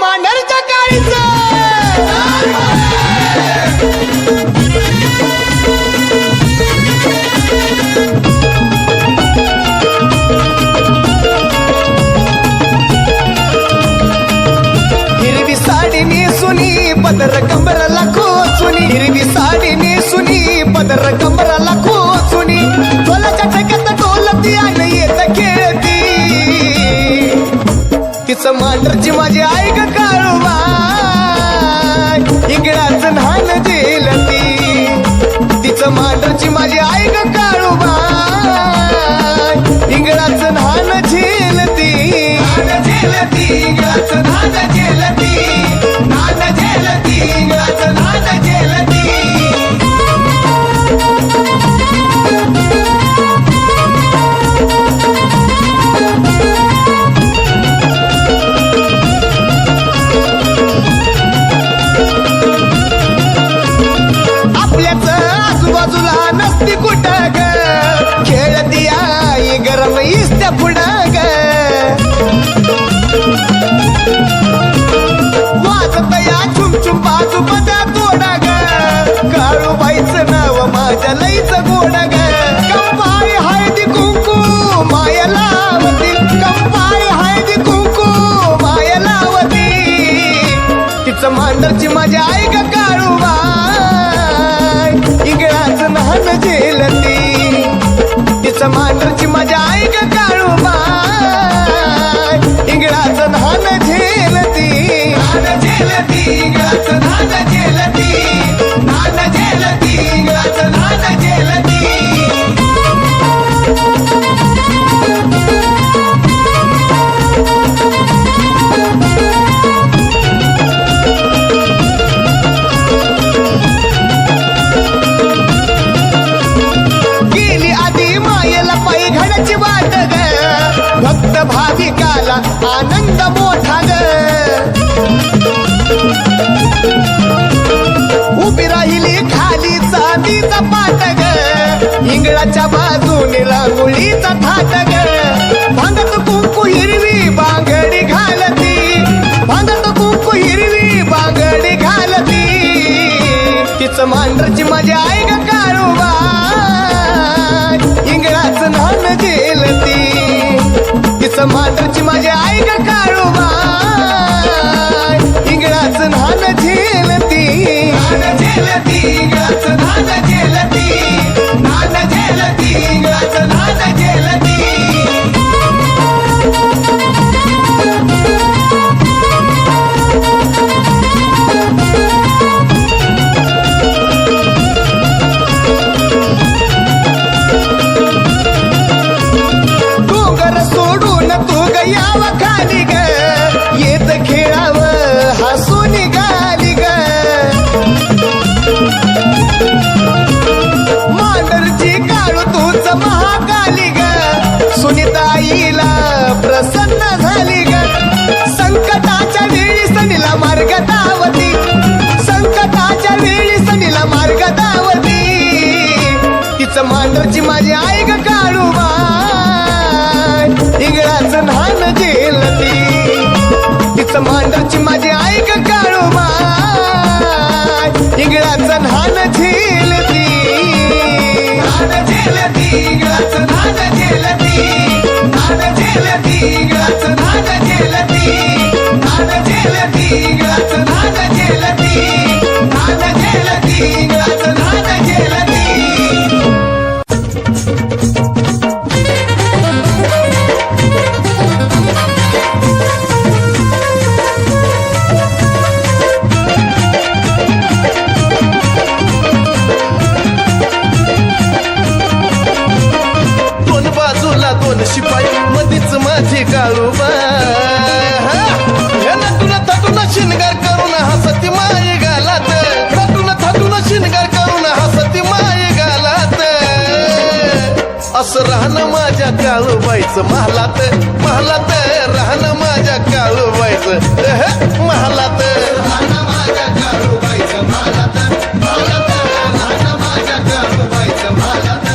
मांढरच्या काळीचं हिरवी साडी नेसुनी पदर कंबराला खोचुनी हिरवी साडी नेसुनी पदर कंबराला खोचुनी ढोलाच्या ठेक्यात ढोलती आणि येत खेळती तिचं मांढरची माझी आई ग काळूबा इंगळाचं न्हाण झेलती तिचं मांढरची माझी आई ग काळूबा इंगळाचं न्हाण झेलती इंगळाचं न्हाण झेलती इंगळाचं न्हाण झेलती आपल्याच आजूबाजूला नसती कुठं ग खेळती आई गरम इस्त्या पुढं ग वाजत या चुमचुम बाजू बदा तोडा ग काळूबाईचं नाव माझ्या लईचं गोड ग कंपाळी हळदी कुंकू माया लावती कंपाळी हळदी कुंकू माया लावती तिचं मांढरची माझी आई ग काळूबा इंगळाचं न्हाण झेलती तिचं मांढरची माझी आई ग काळूबा इंगळाचं न्हाण झेलती इंगळाचं न्हाण झेलती इंगळाचं न्हाण झेलती गेली आधी मायेला पायी घडाची वाट ग भक्त भाविकाला आनंद मोठा ग उभी राहिली खाली चांदीचा पाट ग इंगळाच्या बाजूने रांगोळीचा थाट ग भांगत कुंकू हिरवी बांगडी घालती भांगत कुंकू हिरवी बांगडी घालती तिचं मांढरची माझी आई ग काळूबा इंगळाचं न्हाण झेलती तिचं मांढरची माझी आई ग काळूबा इंगळाचं न्हाण झेलती इंगळाचं न्हाण झेलती इंगळाचं न्हाण झेलती डोंगर सोडून तू ग यावा खाली ग येत खेळावं हसून निघाली ग मांढरची काळू तूच महाकाली ग सुनीताईला प्रसन्न झाली ग संकटाच्या वेळी सनीला मार्ग दावती संकटाच्या वेळी सनीला मार्ग दावती तिचं मांढरची माझी आई ग काळूबा इंगळाचं न्हाण झेलती तिचं मांढरची माझी आई ग काळूबा इंगळाचं न्हाण झेलती इंगळाचं न्हाण झेलती इंगळाचं न्हाण झेलती इंगळाचं न्हाण झेलती इंगळाचं न्हाण झेलती दोन बाजूला दोन शिपाई मधीच माझी काळूबा हे नटून थटून शिनगार करून हसती माई गालात नटून थटून शिनगार करून हसती माई गालात असं राहणं माझ्या काळूबाईचं महालात महालात राहणं माझ्या काळूबाईचं महालात राहणं माझ्या काळूबाईचं महालात महालात राहणं माझ्या काळूबाईचं महालात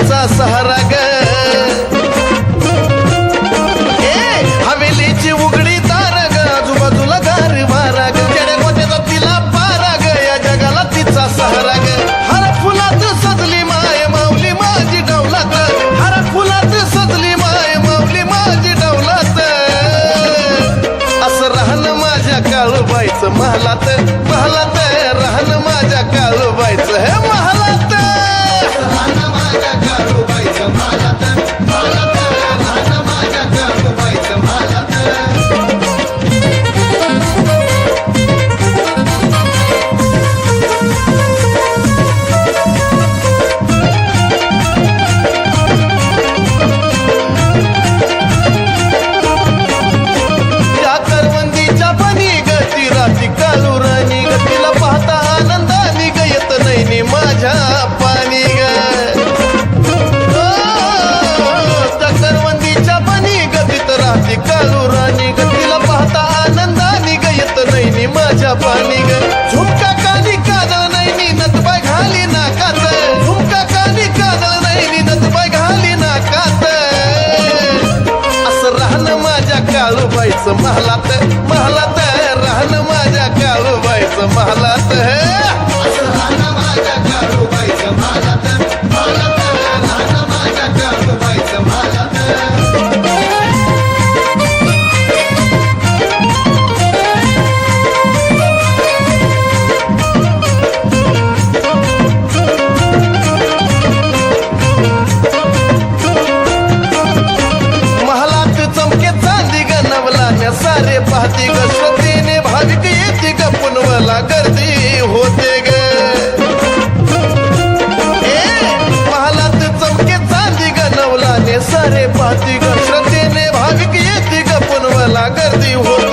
तिचा सहारा ग हवेलीची उघडी तार ग आजूबाजूला गार वारा ग खेड्या गोट्याचा तिला पारा ग या जगाला तिचा सहारा ग हर फुलात सजली माय माऊली माझी डौलात हर फुलात सजली माय माऊली माझी डौलात असं राहणं माझ्या काळूबाईचं महालात महालात राहणं माझ्या काळूबाईचं हे महालात राहणं माझ्या काळूबाईचं महालात महालात राहणं माझ्या काळूबाईचं महालात त्या करवंदीच्या बनी गती राती काळू राणी ग तिला पाहता आनंदानी ग येत नाही माझ्या पाणी ग त्या करवंदीच्या बनी गतीत राती काळू राणी ग तिला पाहता आनंदानी ग येत नाही माझ्या पाणी ग झुमका कानी काजळ नाही नतबाई घाली नाकात झुमका कानी काजळ नाही नतबाई घाली नाकात असं राहणं माझ्या काळूबाईचं महालात महालात राहणं माझ्या काळूबाईचं महालात असं राहणं माझ्या काळूबाईचं महालात महालात राहणं माझ्या काळूबाईचं महालात महालात चमके चांदी ग नवलाने सारे पाहती ग श्रद्धेने भाविक येते ग पुनवला गर्दी होते ग महालात चमके चांदी ग नवलाने सारे पाहती ग श्रद्धेने भाविक येते ग पुनवला गर्दी होते